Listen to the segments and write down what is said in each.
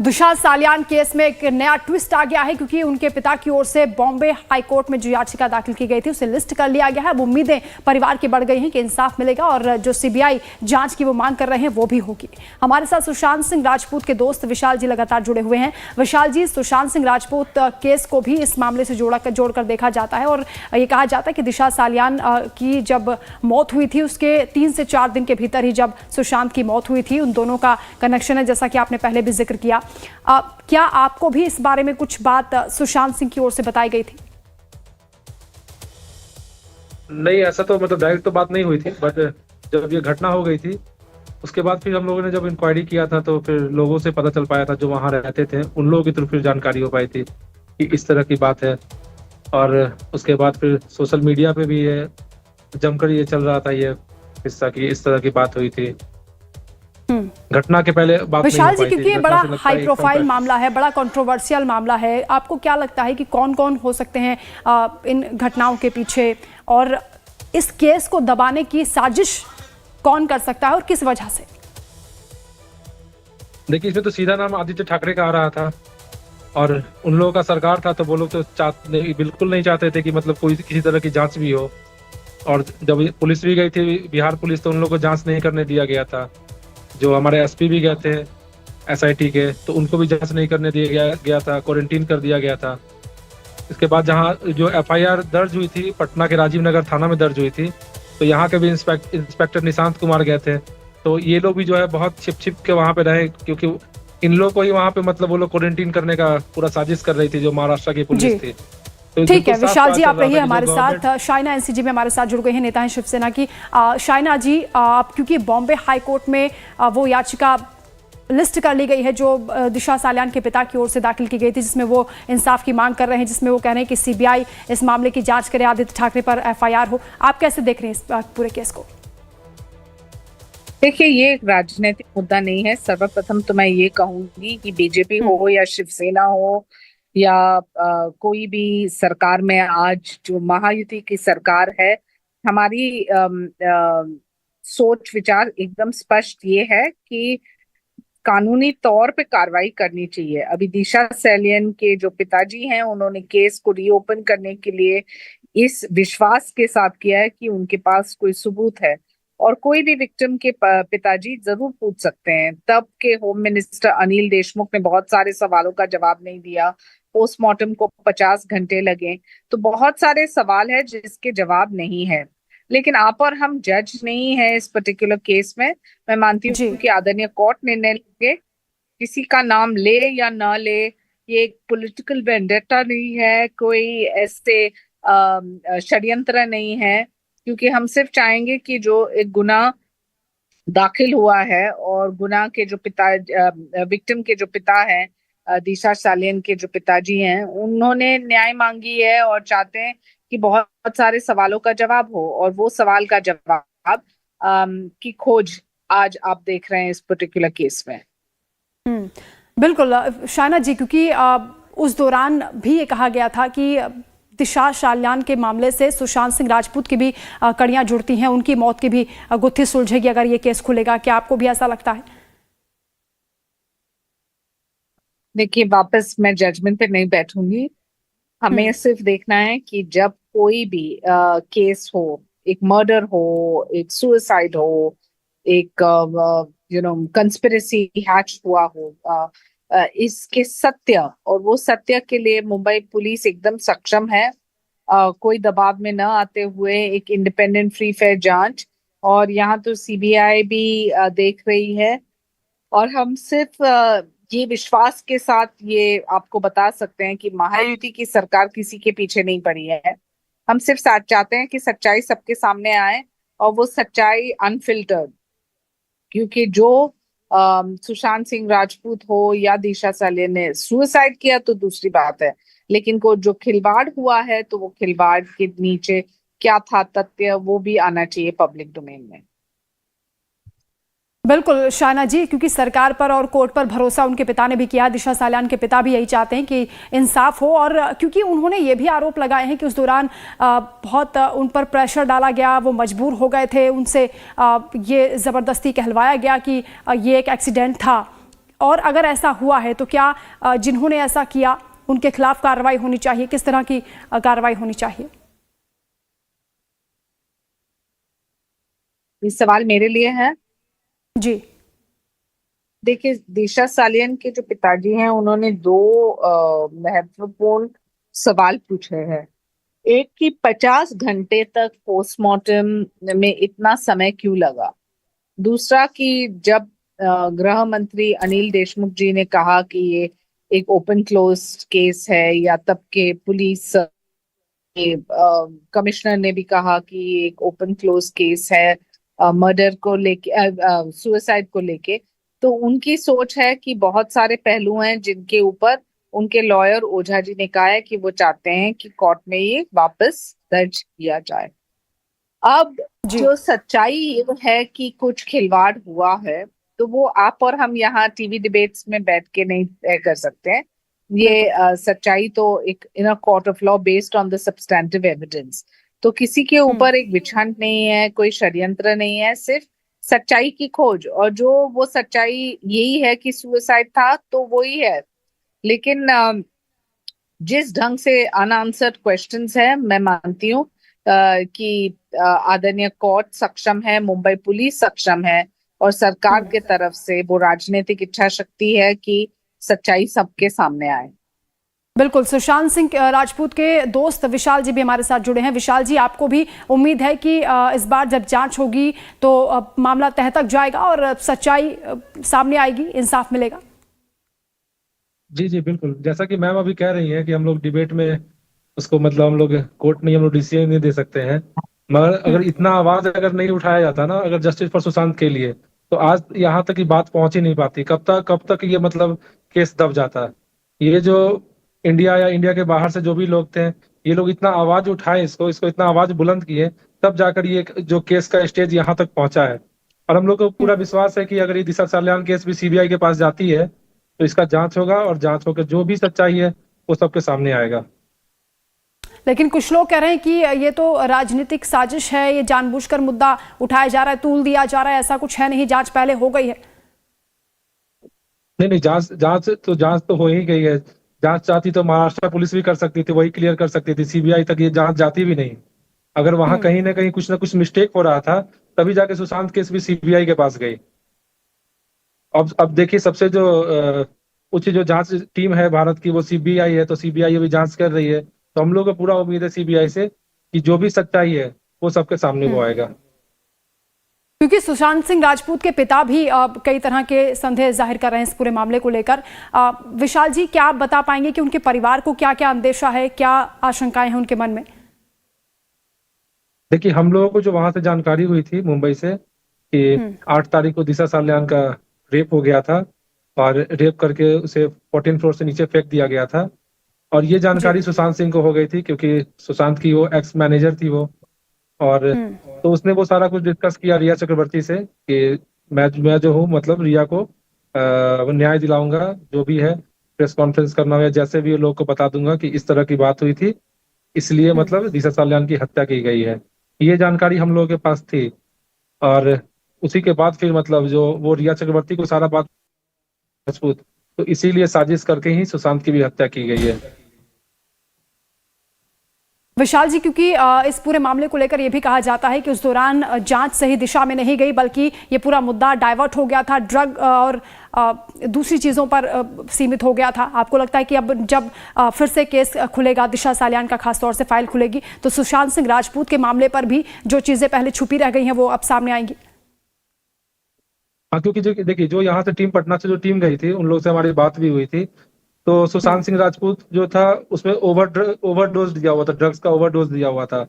दिशा Salian case में एक नया ट्विस्ट आ गया है क्योंकि उनके पिता की ओर से बॉम्बे हाई कोर्ट में जो याचिका दाखिल की गई थी उसे लिस्ट कर लिया गया है। अब उम्मीदें परिवार की बढ़ गई हैं कि इंसाफ मिलेगा और जो सीबीआई जांच की वो मांग कर रहे हैं वो भी होगी। हमारे साथ सुशांत सिंह राजपूत के दोस्त विशाल जी लगातार जुड़े हुए हैं। विशाल जी, सुशांत सिंह राजपूत केस को भी इस मामले से जोड़कर देखा जाता है और ये कहा जाता है कि दिशा सालियान की जब मौत हुई थी उसके 3 से 4 दिन के भीतर ही जब सुशांत की मौत हुई थी। उन दोनों का कनेक्शन है, जैसा कि आपने पहले भी जिक्र किया। क्या आपको भी इस बारे में कुछ बात सुशांत सिंह की ओर से बताई गई थी? नहीं, ऐसा तो मतलब डायरेक्ट तो बात नहीं हुई थी, बट जब ये घटना हो गई थी उसके बाद फिर हम लोगों ने जब इंक्वायरी किया था तो फिर लोगों से पता चल पाया था, जो वहां रहते थे उन लोगों की तरफ फिर जानकारी हो पाई थी कि इस तरह की बात है। और उसके बाद फिर सोशल मीडिया पे भी ये जमकर ये चल रहा था, ये किस्सा की इस तरह की बात हुई थी। घटना के पहले बात नहीं विशाल हो जी, पाई थी। क्योंकि ये बड़ा हाई प्रोफाइल मामला है, बड़ा कंट्रोवर्शियल मामला है, आपको क्या लगता है कि कौन कौन हो सकते हैं इन घटनाओं के पीछे, और इस केस को दबाने की साजिश कौन कर सकता है और किस वजह से? देखिए, इसमें तो सीधा नाम आदित्य ठाकरे का आ रहा था और उन लोगों का सरकार था, तो वो लोग तो बिल्कुल नहीं चाहते थे कि मतलब कोई किसी तरह की जांच भी हो। और जब पुलिस भी गई थी, बिहार पुलिस, तो उन लोगों को जांच नहीं करने दिया गया था। जो हमारे एसपी भी गए थे एसआईटी के, तो उनको भी जांच नहीं करने दिया गया था, क्वारंटीन कर दिया गया था। इसके बाद जहां जो एफआईआर दर्ज हुई थी पटना के राजीव नगर थाना में दर्ज हुई थी, तो यहाँ के भी इंस्पेक्टर निशांत कुमार गए थे। तो ये लोग भी जो है बहुत छिप के वहां पे रहे, क्योंकि इन लोग को ही वहां पे मतलब वो लोग क्वारंटीन करने का पूरा साजिश कर रही थी, जो महाराष्ट्र की पुलिस थी। तो ठीक है विशाल जी, आप रहिए हमारे साथ। शाइना एनसीजी में हमारे साथ जुड़ गई हैं, नेता हैं शिवसेना की। शाइना जी, आप क्योंकि बॉम्बे हाई कोर्ट में वो याचिका लिस्ट कर ली गई है जो दिशा सालियान के पिता की ओर से दाखिल की गई थी, जिसमें वो इंसाफ की मांग कर रहे हैं, जिसमें वो कह रहे हैं कि सीबीआई इस मामले की जांच करे, आदित्य ठाकरे पर एफआईआर हो। आप कैसे देख रहे हैं इस पूरे केस को? देखिए, ये एक राजनीतिक मुद्दा नहीं है। सर्वप्रथम तो मैं ये कहूंगी कि बीजेपी हो या शिवसेना हो या कोई भी सरकार में आज जो महायुति की सरकार है, हमारी सोच विचार एकदम स्पष्ट ये है कि कानूनी तौर पे कार्रवाई करनी चाहिए। अभी दिशा सालियान के जो पिताजी हैं, उन्होंने केस को रीओपन करने के लिए इस विश्वास के साथ किया है कि उनके पास कोई सबूत है, और कोई भी विक्टिम के पिताजी जरूर पूछ सकते हैं। तब के होम मिनिस्टर अनिल देशमुख ने बहुत सारे सवालों का जवाब नहीं दिया, पोस्टमार्टम को 50 घंटे लगे, तो बहुत सारे सवाल है जिसके जवाब नहीं है। लेकिन आप और हम जज नहीं है इस पर्टिकुलर केस में। मैं मानती हूँ कि आदरणीय कोर्ट निर्णय लेंगे, किसी का नाम ले या ना ले, ये एक पॉलिटिकल वेंडेटा नहीं है, कोई ऐसे षड्यंत्र नहीं है, क्योंकि हम सिर्फ चाहेंगे कि जो एक गुनाह दाखिल हुआ है और गुनाह के जो विक्टिम के जो पिता हैं, दिशा सालियान के जो पिताजी हैं, उन्होंने न्याय मांगी है और चाहते हैं कि बहुत सारे सवालों का जवाब हो, और वो सवाल का जवाब की खोज आज आप देख रहे हैं इस पर्टिकुलर केस में। बिल्कुल शाइना जी, क्योंकि उस दौरान भी ये कहा गया था कि दिशा सालियान के मामले से सुशांत सिंह राजपूत की भी कड़ियां जुड़ती हैं, उनकी मौत की भी गुत्थी सुलझेगी अगर ये केस खुलेगा। क्या आपको भी ऐसा लगता है? देखिए, वापस मैं जजमेंट पे नहीं बैठूंगी। हमें सिर्फ देखना है कि जब कोई भी केस हो, एक मर्डर हो, एक सुसाइड हो, एक कंस्पिरेसी हैच हुआ हो, इसके सत्य, और वो सत्य के लिए मुंबई पुलिस एकदम सक्षम है, कोई दबाव में न आते हुए एक इंडिपेंडेंट फ्री फेयर जांच, और यहाँ तो सीबीआई भी देख रही है। और हम सिर्फ ये विश्वास के साथ ये आपको बता सकते हैं कि महायुति की सरकार किसी के पीछे नहीं पड़ी है। हम सिर्फ चाहते हैं कि सच्चाई सबके सामने आए, और वो सच्चाई अनफिल्टर्ड, क्योंकि जो सुशांत सिंह राजपूत हो या दिशा सालियान ने सुसाइड किया तो दूसरी बात है, लेकिन को जो खिलवाड़ हुआ है, तो वो खिलवाड़ के नीचे क्या था तथ्य, वो भी आना चाहिए पब्लिक डोमेन में। बिल्कुल शाइना जी, क्योंकि सरकार पर और कोर्ट पर भरोसा उनके पिता ने भी किया, दिशा सालियान के पिता भी यही चाहते हैं कि इंसाफ हो, और क्योंकि उन्होंने ये भी आरोप लगाए हैं कि उस दौरान बहुत उन पर प्रेशर डाला गया, वो मजबूर हो गए थे, उनसे ये ज़बरदस्ती कहलवाया गया कि ये एक एक्सीडेंट था, और अगर ऐसा हुआ है तो क्या जिन्होंने ऐसा किया उनके खिलाफ कार्रवाई होनी चाहिए? किस तरह की कार्रवाई होनी चाहिए? ये सवाल मेरे लिए है। जी। देखिए, दिशा सालियन के जो पिताजी हैं उन्होंने दो महत्वपूर्ण सवाल पूछे हैं। एक कि 50 घंटे तक पोस्टमार्टम में इतना समय क्यों लगा। दूसरा कि जब गृह मंत्री अनिल देशमुख जी ने कहा कि ये एक ओपन क्लोज केस है, या तब के पुलिस के कमिश्नर ने भी कहा कि ये एक ओपन क्लोज केस है मर्डर को लेके, सुसाइड को लेके, तो उनकी सोच है कि बहुत सारे पहलू हैं जिनके ऊपर उनके लॉयर ओझा जी ने कहा है कि वो चाहते हैं कि कोर्ट में ये वापस दर्ज किया जाए। अब जी। जो सच्चाई ये है कि कुछ खिलवाड़ हुआ है, तो वो आप और हम यहाँ टीवी डिबेट्स में बैठ के नहीं तय कर सकते हैं। ये सच्चाई तो एक in a court of law based on the substantive evidence, तो किसी के ऊपर एक विछंट नहीं है, कोई षड्यंत्र नहीं है, सिर्फ सच्चाई की खोज। और जो वो सच्चाई यही है कि सुसाइड था तो वो ही है। लेकिन जिस ढंग से अनआंसर्ड क्वेश्चंस है, मैं मानती हूँ कि आदरणीय कोर्ट सक्षम है, मुंबई पुलिस सक्षम है, और सरकार के तरफ से वो राजनीतिक इच्छा शक्ति है कि सच्चाई सबके सामने आए। बिल्कुल। सुशांत सिंह राजपूत के दोस्त विशाल जी भी हमारे साथ जुड़े हैं। विशाल जी, आपको भी उम्मीद है कि इस बार जब जांच होगी तो मामला तह तक जाएगा और सच्चाई सामने आएगी, इंसाफ मिलेगा? जी जी बिल्कुल, जैसा कि मैम अभी कह रही हैं कि हम लोग डिबेट में उसको मतलब हम लोग कोर्ट में हम लोग डिसीजन नहीं दे सकते हैं, मगर अगर इतना आवाज अगर नहीं उठाया जाता ना, अगर जस्टिस फॉर सुशांत के लिए, तो आज यहाँ तक की बात पहुंच ही नहीं पाती। कब तक ये मतलब केस दब जाता। ये जो इंडिया या इंडिया के बाहर से जो भी लोग थे, ये लोग इतना आवाज उठाए, इसको इतना आवाज बुलंद किए, तब जाकर ये जो केस का स्टेज यहाँ तक पहुंचा है। और हम लोग को पूरा विश्वास है कि अगर ये दिशा सालियान केस भी सीबीआई के पास जाती है तो इसका जांच होगा, और जांच होकर जो भी सच्चाई है वो सबके सामने आएगा। लेकिन कुछ लोग कह रहे हैं कि ये तो राजनीतिक साजिश है, ये जानबूझकर मुद्दा उठाया जा रहा है, तूल दिया जा रहा है, ऐसा कुछ है नहीं, जांच पहले हो गई है। नहीं, जांच तो हो ही गई है। जांच चाहती तो महाराष्ट्र पुलिस भी कर सकती थी, वही क्लियर कर सकती थी, सीबीआई तक ये जांच जाती भी नहीं। अगर वहां कहीं ना कहीं कुछ ना कुछ मिस्टेक हो रहा था, तभी जाके सुशांत केस भी सीबीआई के पास गई। अब देखिए, सबसे जो उच्च जो जांच टीम है भारत की, वो सीबीआई है, तो सीबीआई अभी जांच कर रही है। तो हम लोग को पूरा उम्मीद है सीबीआई से कि जो भी सच्चाई है वो सबके सामने वो आएगा। क्योंकि सुशांत सिंह राजपूत के पिता भी कई तरह के संदेह जाहिर कर रहे हैं इस पूरे मामले को लेकर। विशाल जी, क्या आप बता पाएंगे कि उनके परिवार को क्या क्या अंदेशा है, क्या आशंकाएं हैं उनके मन में? देखिए, हम लोगों को जो वहां से जानकारी हुई थी मुंबई से कि 8 तारीख को दिशा सालियान का रेप हो गया था, और रेप करके उसे 14 फ्लोर से नीचे फेंक दिया गया था। और ये जानकारी सुशांत सिंह को हो गई थी क्योंकि सुशांत की वो एक्स मैनेजर थी वो। और तो उसने वो सारा कुछ डिस्कस किया रिया चक्रवर्ती से कि मैं जो हूँ मतलब रिया को न्याय दिलाऊंगा, जो भी है प्रेस कॉन्फ्रेंस करना हो या जैसे भी लोग को बता दूंगा कि इस तरह की बात हुई थी, इसलिए मतलब दिशा सालियान की हत्या की गई है। ये जानकारी हम लोगों के पास थी। और उसी के बाद फिर मतलब जो वो रिया चक्रवर्ती को सारा बात मजबूत, तो इसीलिए साजिश करके ही सुशांत की भी हत्या की गई है। विशाल जी, क्योंकि इस पूरे मामले को लेकर यह भी कहा जाता है कि उस दौरान जांच सही दिशा में नहीं गई, बल्कि ये पूरा मुद्दा डाइवर्ट हो गया था, ड्रग और दूसरी चीजों पर सीमित हो गया था। आपको लगता है कि अब जब फिर से केस खुलेगा, दिशा सालियान का खासतौर से फाइल खुलेगी, तो सुशांत सिंह राजपूत के मामले पर भी जो चीजें पहले छुपी रह गई हैं वो अब सामने आएंगी? हाँ, क्योंकि जो देखिए, जो यहाँ से टीम पटना से जो टीम गई थी, उन लोग से हमारी बात भी हुई थी। तो सुशांत सिंह राजपूत जो था उसमें ओवरडोज दिया हुआ था, ड्रग्स का ओवरडोज दिया हुआ था।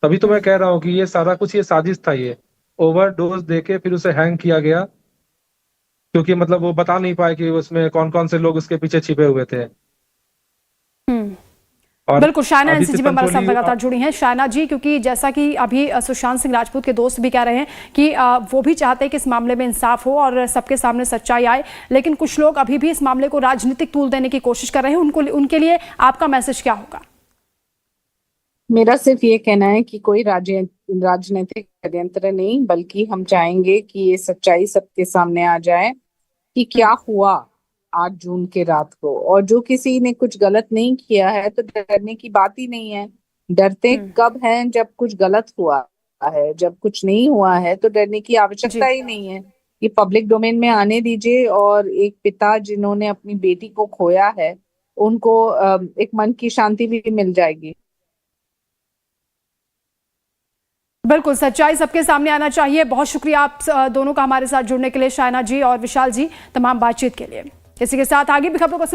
तभी तो मैं कह रहा हूँ कि ये सारा कुछ ये साजिश था। ये ओवरडोज देके फिर उसे हैंग किया गया, क्योंकि मतलब वो बता नहीं पाए कि उसमें कौन कौन से लोग उसके पीछे छिपे हुए थे। और बिल्कुल। शायना आदित्य एनसीजी में हमारे साथ पंचोली लगातार जुड़ी हैं। शायना जी, क्योंकि जैसा कि अभी सुशांत सिंह राजपूत के दोस्त भी कह रहे हैं कि वो भी चाहते हैं कि इस मामले में इंसाफ हो और सबके सामने सच्चाई आए, लेकिन कुछ लोग अभी भी इस मामले को राजनीतिक तूल देने की कोशिश कर रहे हैं। उनके लिए आपका मैसेज क्या होगा? मेरा सिर्फ ये कहना है कि कोई राजनीतिक षड्यंत्र नहीं, बल्कि हम चाहेंगे कि ये सच्चाई सबके सामने आ जाए कि क्या हुआ 8 जून के रात को। और जो किसी ने कुछ गलत नहीं किया है तो डरने की बात ही नहीं है। डरते कब हैं? जब कुछ गलत हुआ है। जब कुछ नहीं हुआ है तो डरने की आवश्यकता जी ही नहीं है। ये पब्लिक डोमेन में आने दीजिए, और एक पिता जिन्होंने अपनी बेटी को खोया है उनको एक मन की शांति भी मिल जाएगी। बिल्कुल, सच्चाई सबके सामने आना चाहिए। बहुत शुक्रिया आप दोनों का हमारे साथ जुड़ने के लिए, शायना जी और विशाल जी, तमाम बातचीत के लिए। इसी के साथ आगे भी खबरों को